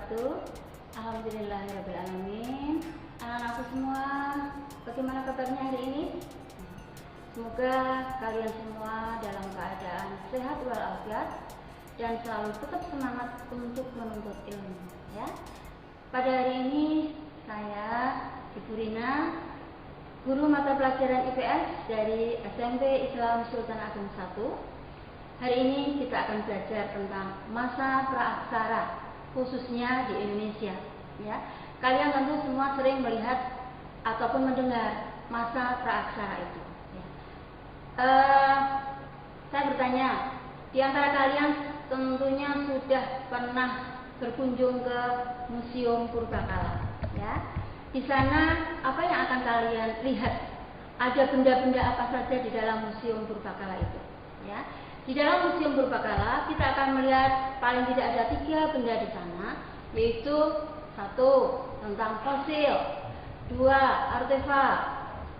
wabarakatuh. Alhamdulillahirrahmanirrahim. Anak-anakku semua, bagaimana kabarnya hari ini? Semoga kalian semua dalam keadaan sehat walafiat dan selalu tetap semangat untuk menuntut ilmu, ya. Pada hari ini saya Ibu Rina, guru mata pelajaran IPS dari SMP Islam Sultan Agung 1. Hari ini kita akan belajar tentang masa praaksara, khususnya di Indonesia, ya. Kalian tentu semua sering melihat ataupun mendengar masa praaksara itu, ya. Saya bertanya, di antara kalian tentunya sudah pernah berkunjung ke Museum Purbakala, ya. Di sana apa yang akan kalian lihat? Ada benda-benda apa saja di dalam Museum Purbakala itu, ya. Di dalam Museum Purbakala kita akan melihat paling tidak ada 3 benda di sana, yaitu 1. Tentang fosil, 2. Artefak,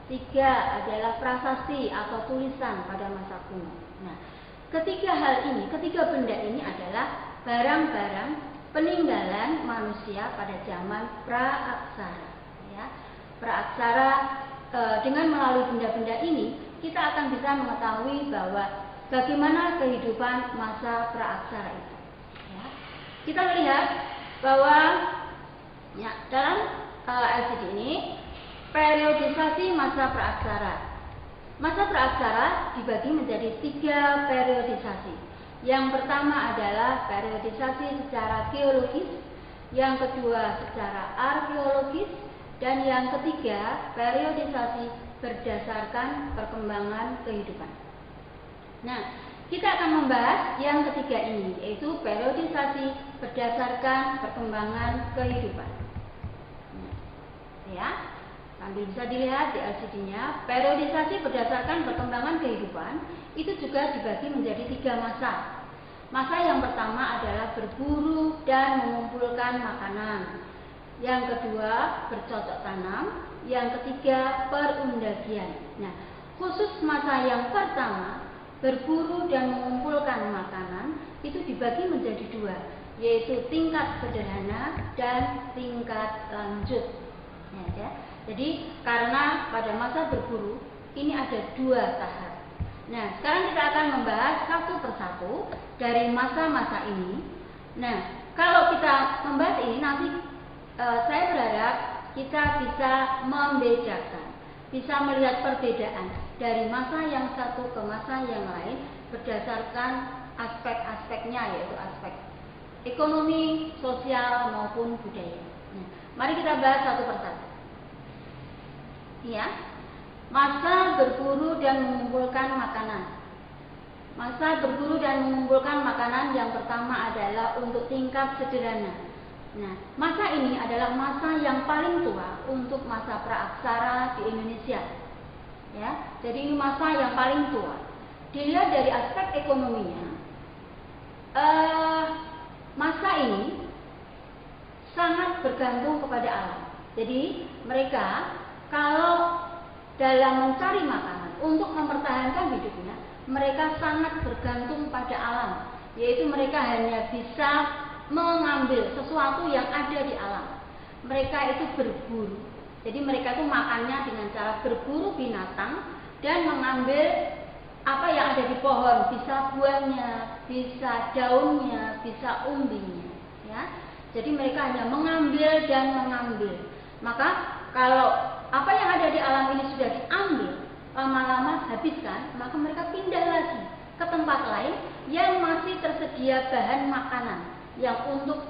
3. adalah prasasti atau tulisan pada masa kuno. Nah, ketiga benda ini adalah barang-barang peninggalan manusia pada zaman praaksara, ya. Praaksara, dengan melalui benda-benda ini kita akan bisa mengetahui bahwa bagaimana kehidupan masa praaksara itu, ya. Kita melihat bahwa, ya, dalam LCD ini periodisasi masa praaksara. Masa praaksara dibagi menjadi 3 periodisasi. Yang pertama adalah periodisasi secara geologis, yang kedua secara arkeologis, dan yang ketiga periodisasi berdasarkan perkembangan kehidupan. Nah, kita akan membahas yang ketiga ini, yaitu periodisasi berdasarkan perkembangan kehidupan. Nah, ya, sambil bisa dilihat di LCD-nya, periodisasi berdasarkan perkembangan kehidupan itu juga dibagi menjadi 3 masa. Masa yang pertama adalah berburu dan mengumpulkan makanan. Yang kedua, bercocok tanam. Yang ketiga, perundagian. Nah, khusus masa yang pertama, berburu dan mengumpulkan makanan, itu dibagi menjadi 2, yaitu tingkat sederhana dan tingkat lanjut, ya. Jadi karena pada masa berburu ini ada 2 tahap. Nah, sekarang kita akan membahas satu persatu dari masa-masa ini. Nah, kalau kita membahas ini nanti saya berharap kita bisa membedakan, bisa melihat perbedaan dari masa yang satu ke masa yang lain berdasarkan aspek-aspeknya, yaitu aspek ekonomi, sosial maupun budaya. Nah, mari kita bahas satu persatu. Ya, masa berburu dan mengumpulkan makanan. Masa berburu dan mengumpulkan makanan yang pertama adalah untuk tingkat sederhana. Nah, masa ini adalah masa yang paling tua untuk masa praaksara di Indonesia, ya. Jadi ini masa yang paling tua. Dilihat dari aspek ekonominya, masa ini sangat bergantung kepada alam. Jadi mereka kalau dalam mencari makanan untuk mempertahankan hidupnya, mereka sangat bergantung pada alam, yaitu mereka hanya bisa mengambil sesuatu yang ada di alam. Mereka itu berburu. Jadi mereka itu makannya dengan cara berburu binatang dan mengambil apa yang ada di pohon, bisa buahnya, bisa daunnya, bisa umbinya, ya. Jadi mereka hanya mengambil dan mengambil. Maka kalau apa yang ada di alam ini sudah diambil, lama-lama habiskan, maka mereka pindah lagi ke tempat lain yang masih tersedia bahan makanan yang untuk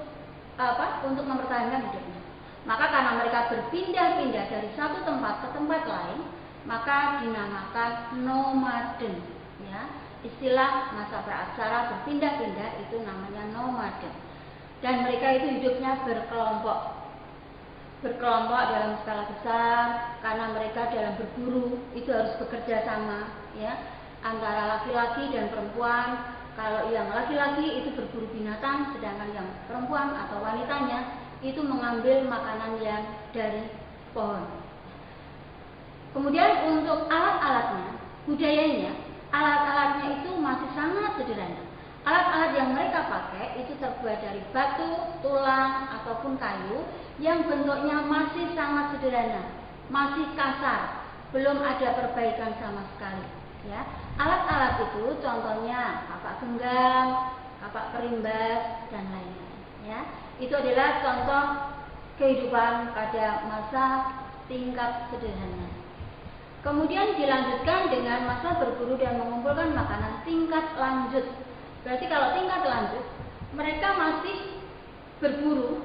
mempertahankan hidupnya. Maka karena mereka berpindah-pindah dari satu tempat ke tempat lain, maka dinamakan nomaden, ya. Istilah masa praaksara berpindah-pindah itu namanya nomaden. Dan mereka itu hidupnya berkelompok dalam skala besar, karena mereka dalam berburu itu harus bekerja sama, ya, antara laki-laki dan perempuan. Kalau yang laki-laki itu berburu binatang, sedangkan yang perempuan atau wanitanya itu mengambil makanan yang dari pohon. Kemudian untuk alat-alatnya, budayanya, alat-alatnya itu masih sangat sederhana. Alat-alat yang mereka pakai itu terbuat dari batu, tulang, ataupun kayu yang bentuknya masih sangat sederhana, masih kasar, belum ada perbaikan sama sekali. Ya, alat-alat itu contohnya kapak genggam, kapak perimbas, dan lain-lain. Ya, itu adalah contoh kehidupan pada masa tingkat sederhana. Kemudian dilanjutkan dengan masa berburu dan mengumpulkan makanan tingkat lanjut. Berarti kalau tingkat lanjut, mereka masih berburu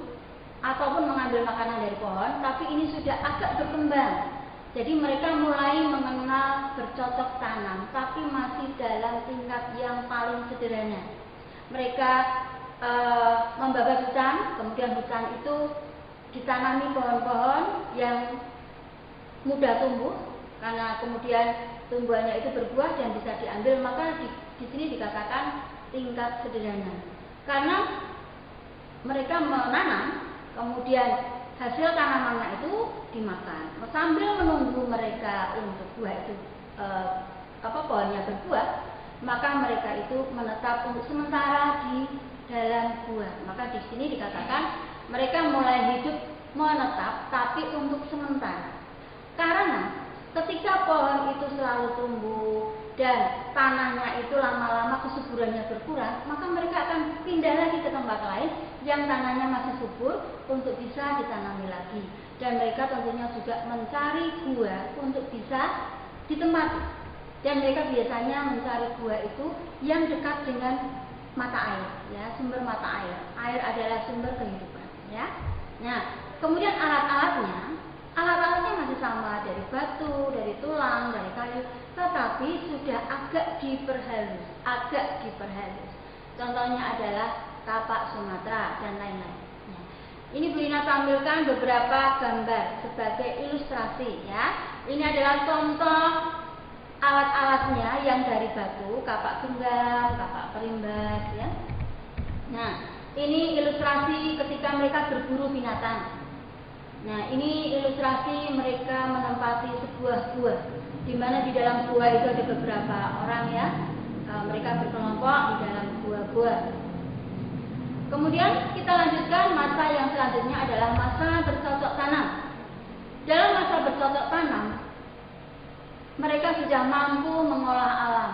ataupun mengambil makanan dari pohon, tapi ini sudah agak berkembang. Jadi mereka mulai mengenal bercocok tanam, tapi masih dalam tingkat yang paling sederhana. Mereka membabas hutan, kemudian hutan itu ditanami pohon-pohon yang mudah tumbuh, karena kemudian tumbuhannya itu berbuah dan bisa diambil, maka di sini dikatakan tingkat sederhana. Karena mereka menanam, kemudian hasil tanamannya itu dimakan. Sambil menunggu mereka untuk buah itu pohonnya berbuah, maka mereka itu menetap untuk sementara di dalam buah. Maka di sini dikatakan mereka mulai hidup menetap, tapi untuk sementara. Karena ketika pohon itu selalu tumbuh dan tanahnya itu lama-lama kesuburannya berkurang, maka mereka akan pindah lagi ke tempat lain yang tanahnya masih subur untuk bisa ditanami lagi. Dan mereka tentunya juga mencari buah untuk bisa ditempati. Dan mereka biasanya mencari buah itu yang dekat dengan mata air, ya, sumber mata air. Air adalah sumber kehidupan, ya. Nah, kemudian alatnya masih sama, dari batu, dari tulang, dari kayu, tetapi sudah agak diperhalus. Contohnya adalah kapak Sumatera dan lain-lain. Ya. Ini Bu Ina tampilkan beberapa gambar sebagai ilustrasi, ya. Ini adalah contoh alat-alatnya yang dari batu, kapak genggam, kapak perimbas, ya. Nah, ini ilustrasi ketika mereka berburu binatang. Nah, ini ilustrasi mereka menempati sebuah gua, di mana di dalam gua itu ada beberapa orang, ya. Mereka berkelompok di dalam gua-gua. Kemudian kita lanjutkan, masa yang selanjutnya adalah masa bercocok tanam. Dalam masa bercocok tanam, mereka sudah mampu mengolah alam,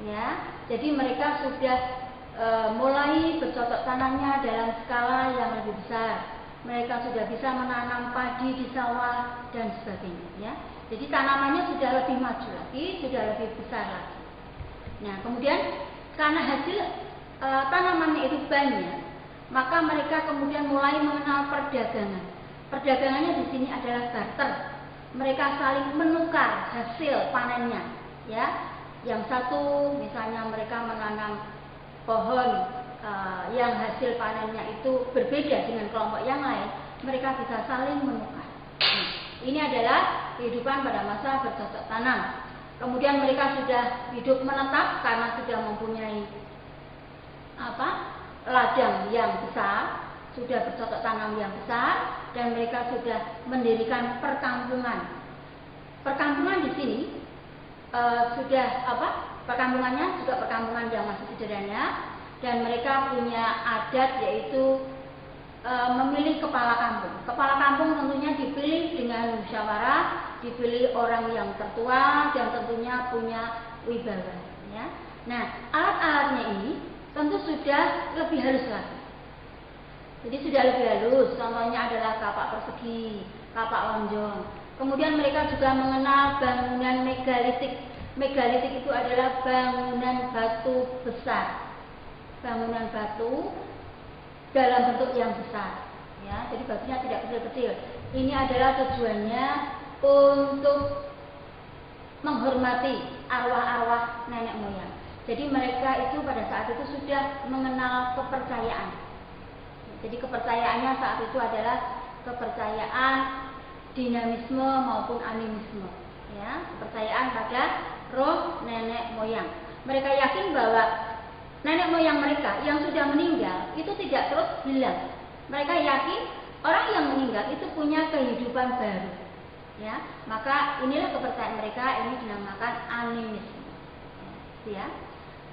ya. Jadi mereka sudah mulai bercocok tanamnya dalam skala yang lebih besar. Mereka sudah bisa menanam padi di sawah dan sebagainya, ya. Jadi tanamannya sudah lebih maju lagi, sudah lebih besar lagi. Nah, kemudian karena hasil tanamannya itu banyak, maka mereka kemudian mulai mengenal perdagangan. Perdagangannya di sini adalah barter. Mereka saling menukar hasil panennya, ya. Yang satu misalnya mereka menanam pohon yang hasil panennya itu berbeda dengan kelompok yang lain, mereka bisa saling menukar. Ini adalah kehidupan pada masa bercocok tanam. Kemudian mereka sudah hidup menetap karena sudah mempunyai ladang yang besar, sudah bercocok tanam yang besar, dan mereka sudah mendirikan perkampungan. Perkampungan di sini perkampungannya juga perkampungan yang masih sederhana, dan mereka punya adat yaitu memilih kepala kampung. Kepala kampung tentunya dipilih dengan musyawarah, dipilih orang yang tertua dan tentunya punya wibawa, ya. Nah, alat-alatnya ini tentu sudah lebih halus lagi. Jadi sudah lebih halus, contohnya adalah kapak persegi, kapak lonjong. Kemudian mereka juga mengenal bangunan megalitik. Megalitik itu adalah bangunan batu besar. Bangunan batu dalam bentuk yang besar, ya. Jadi batunya tidak kecil-kecil. Ini adalah tujuannya untuk menghormati arwah-arwah nenek moyang. Jadi mereka itu pada saat itu sudah mengenal kepercayaan. Jadi kepercayaannya saat itu adalah kepercayaan dinamisme maupun animisme, ya. Kepercayaan pada roh nenek moyang. Mereka yakin bahwa nenek moyang mereka yang sudah meninggal itu tidak terus hilang. Mereka yakin orang yang meninggal itu punya kehidupan baru, ya. Maka inilah kepercayaan mereka, ini dinamakan animisme, ya.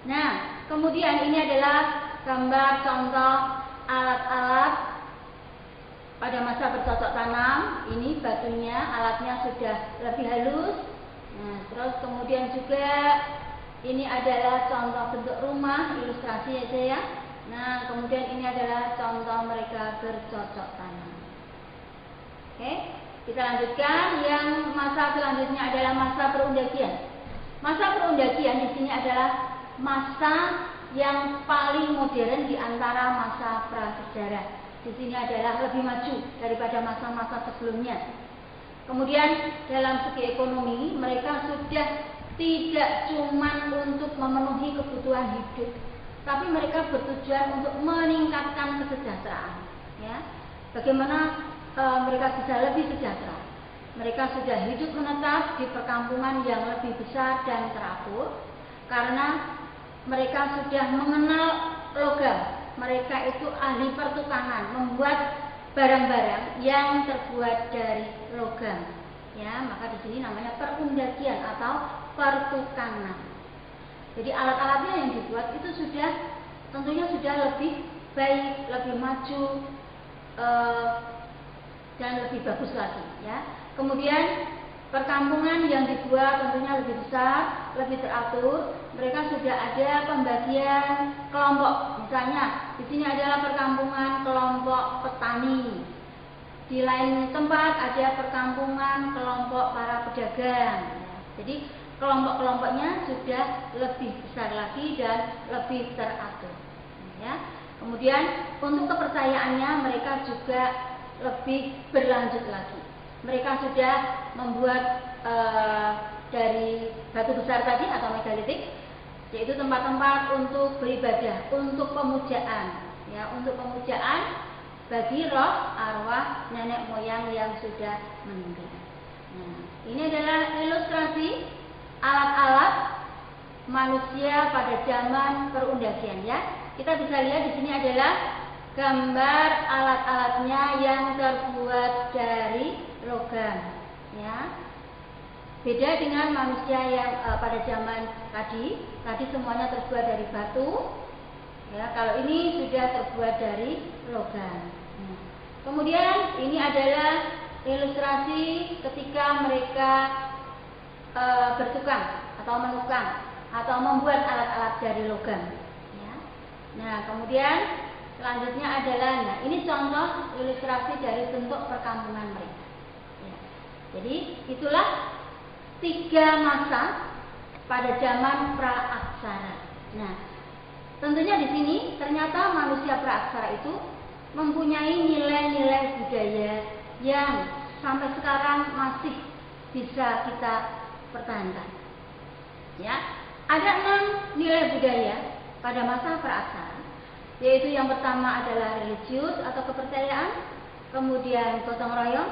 Nah, kemudian ini adalah gambar contoh alat-alat pada masa bercocok tanam. Ini batunya, alatnya sudah lebih halus. Nah, terus kemudian juga ini adalah contoh bentuk rumah, ilustrasi ya saya. Nah, kemudian ini adalah contoh mereka bercocok tanam. Oke, kita lanjutkan. Yang masa selanjutnya adalah masa perundakian. Masa perundakian di sini adalah masa yang paling modern di antara masa prasejarah. Di sini adalah lebih maju daripada masa-masa sebelumnya. Kemudian dalam segi ekonomi mereka sudah tidak cuma untuk memenuhi kebutuhan hidup, tapi mereka bertujuan untuk meningkatkan kesejahteraan. Ya, bagaimana mereka bisa lebih sejahtera? Mereka sudah hidup menetap di perkampungan yang lebih besar dan teratur, karena mereka sudah mengenal logam. Mereka itu ahli pertukangan, membuat barang-barang yang terbuat dari logam. Ya, maka di sini namanya perundakian atau pertukangan. Jadi alat-alatnya yang dibuat itu sudah tentunya sudah lebih baik, lebih maju, dan lebih bagus lagi. Ya. Kemudian perkampungan yang dibuat tentunya lebih besar, lebih teratur. Mereka sudah ada pembagian kelompok. Misalnya di sini adalah perkampungan kelompok petani. Di lain tempat ada perkampungan kelompok para pedagang. Jadi kelompok-kelompoknya sudah lebih besar lagi dan lebih teratur. Ya. Kemudian untuk kepercayaannya mereka juga lebih berlanjut lagi. Mereka sudah membuat dari batu besar tadi atau megalitik, yaitu tempat-tempat untuk beribadah, untuk pemujaan, ya, untuk pemujaan bagi roh arwah nenek moyang yang sudah meninggal. Nah, ini adalah ilustrasi alat-alat manusia pada zaman perundakian. Ya, kita bisa lihat di sini adalah gambar alat-alatnya yang terbuat dari logam. Ya, beda dengan manusia yang pada zaman tadi semuanya terbuat dari batu. Ya, kalau ini sudah terbuat dari logam. Kemudian ini adalah ilustrasi ketika mereka bertukang atau menukang atau membuat alat-alat dari logam. Ya. Nah, kemudian selanjutnya adalah, nah ini contoh ilustrasi dari bentuk perkampungan mereka. Ya. Jadi itulah 3 masa pada zaman praaksara. Nah, tentunya di sini ternyata manusia praaksara itu mempunyai nilai-nilai budaya yang sampai sekarang masih bisa kita pertahankan. Ya, ada 6 nilai budaya pada masa praaksara, yaitu yang pertama adalah religius atau kepercayaan, kemudian gotong royong.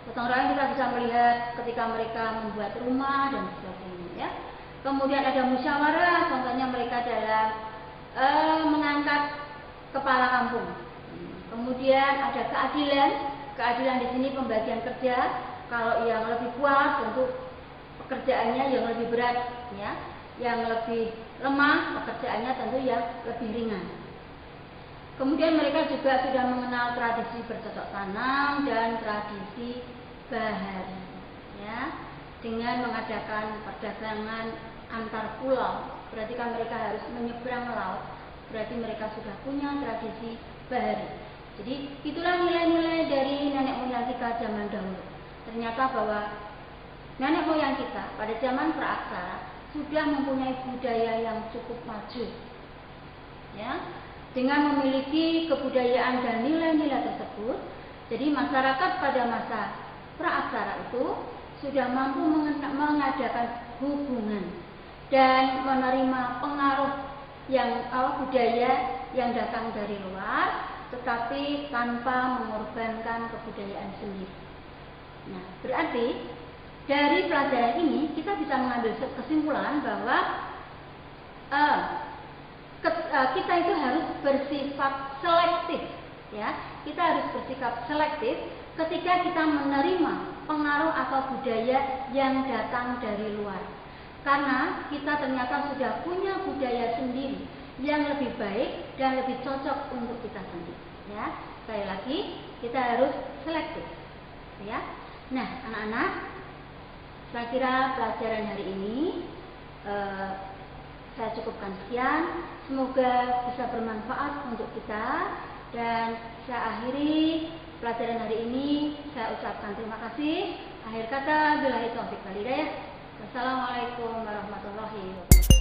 Gotong royong kita bisa melihat ketika mereka membuat rumah dan sebagainya. Ya. Kemudian ada musyawarah, contohnya mereka dalam mengangkat kepala kampung. Kemudian ada keadilan. Keadilan di sini pembagian kerja. Kalau yang lebih kuat tentu pekerjaannya yang lebih berat, ya. Yang lebih lemah pekerjaannya tentu yang lebih ringan. Kemudian mereka juga sudah mengenal tradisi bercocok tanam dan tradisi bahari, ya. Dengan mengadakan perdagangan antar pulau, berarti kan mereka harus menyeberang laut. Berarti mereka sudah punya tradisi bahari. Jadi itulah nilai-nilai dari nenek moyang kita zaman dahulu. Ternyata bahwa nenek moyang kita pada zaman praaksara sudah mempunyai budaya yang cukup maju. Ya, dengan memiliki kebudayaan dan nilai-nilai tersebut, jadi masyarakat pada masa praaksara itu sudah mampu mengadakan hubungan dan menerima pengaruh yang budaya yang datang dari luar, tetapi tanpa mengorbankan kebudayaan sendiri. Nah, berarti dari pelajaran ini kita bisa mengambil kesimpulan bahwa kita itu harus bersifat selektif, ya. Kita harus bersikap selektif ketika kita menerima pengaruh atau budaya yang datang dari luar. karena kita ternyata sudah punya budaya sendiri yang lebih baik dan lebih cocok untuk kita sendiri. Ya, sekali lagi kita harus selektif. Ya, nah anak-anak, saya kira pelajaran hari ini saya cukupkan sekian. Semoga bisa bermanfaat untuk kita, dan saya akhiri pelajaran hari ini. Saya ucapkan terima kasih. Akhir kata, billahi taufiq wal hidayah. Wassalamualaikum warahmatullahi wabarakatuh.